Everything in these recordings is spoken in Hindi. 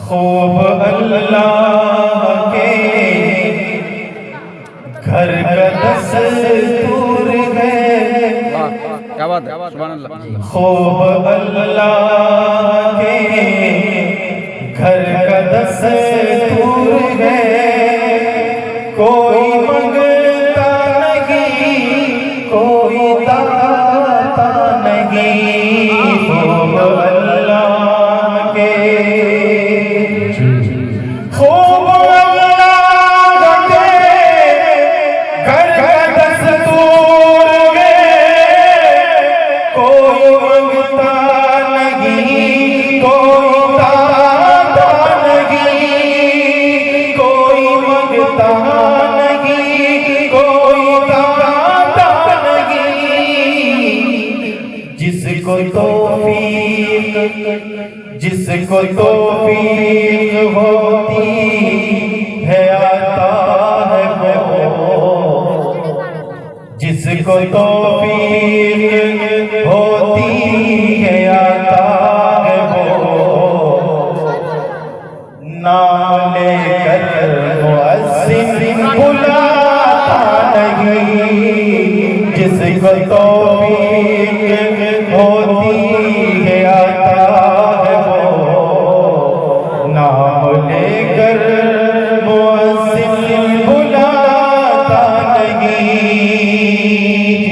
खूब अल्लाह के घर का दस्तूर है। क्या बात है, सुभान अल्लाह। खूब अल्लाह के घर का दस्तूर है। कोई मंगता नहीं, कोई दाता नहीं। खूब अल्लाह के, खूब अल्लाह के घर का दस्तूर है। कोई मंगता नहीं, कोई दाता नहीं। कोई मंगता नहीं, कोई दाता नहीं। जिसको तौफीक होती है आता है वो। जिसको तौफीक होती है आता है वो। नाम लेकर मुअज्जिन बुलाता नहीं। जिसको तौफीक होती है आता है वो। नाम लेकर मुअज्जिन बुलाता नहीं।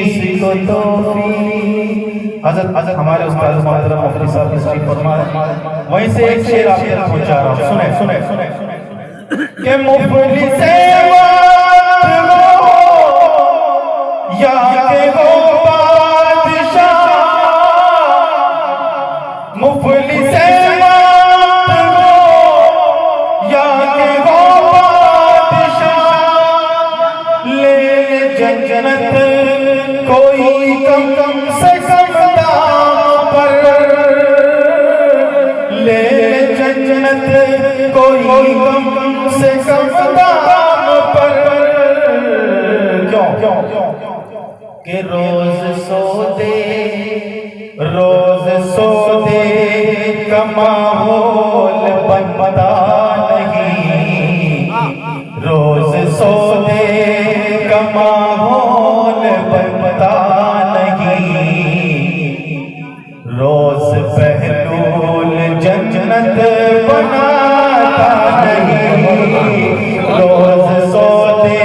जिसको तौफीक। हज़रत हमारे उस्ताद मोहतरम मुफ्ती साहब तशरीफ फरमाए। वहीं से एक शेर आप तक पहुंचा रहा हूं, सुने कि मुफलिस वक्त हो या के हो बादशाह। मुफलिस वक्त हो या के हो बादशाह। ले जन्नत कोई कम से कम दाम पर। ले जन्नत कोई कम से कम दाम पर। क्यों कि रोज सो दे का माहौल बनता नहीं। रोज सो दे का माहौल बनता नहीं। रोज पहलूल जन्नत बनाता नहीं। रोज सौदे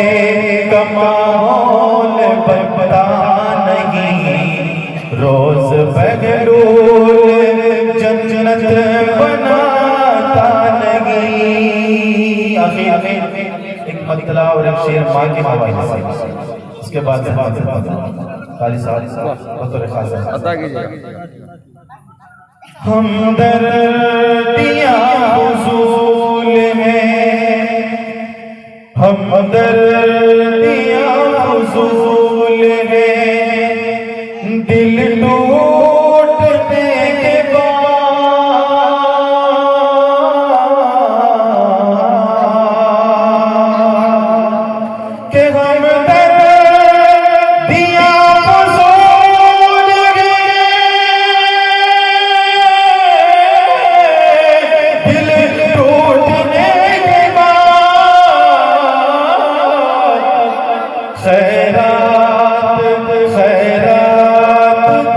का माहौल बनता नहीं। रोज पहलूल जन्नत बनाता नहीं। आखिर एक मतला और एक शेर माँ के हवाले से, इसके बाद खाली साहब बतौर खास अता कीजिए। हमदर्दियाँ हुजूल हैं, हमदर्दियाँ हुजूल हैं। दिल टूटने के बाद के हमदर्दियाँ हुजूल हैं। दिल टूटने के बाद खैरात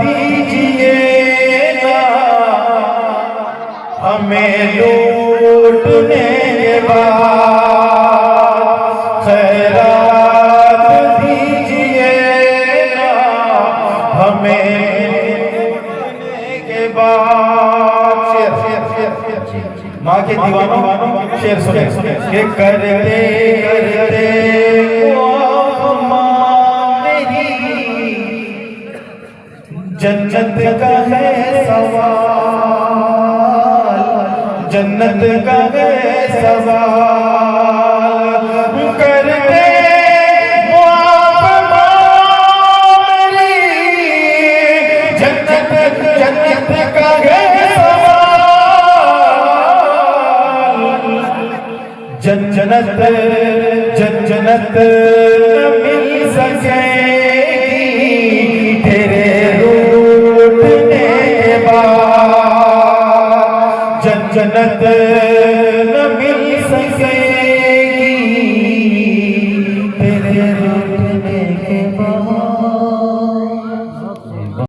दीजिए ना हमें लूटने के बाद। खैरात दीजिए ना हमें लूटने के बाद। माँ के दीवानों शेर सुने कि करते करते जन्नत का है सवाल। जन्नत का है सवाल। करते जन्नत का है सवाल। जन्नत जन्नत मिल सकेगी तेरे रूठने के बाद। जन्नत न मिल सके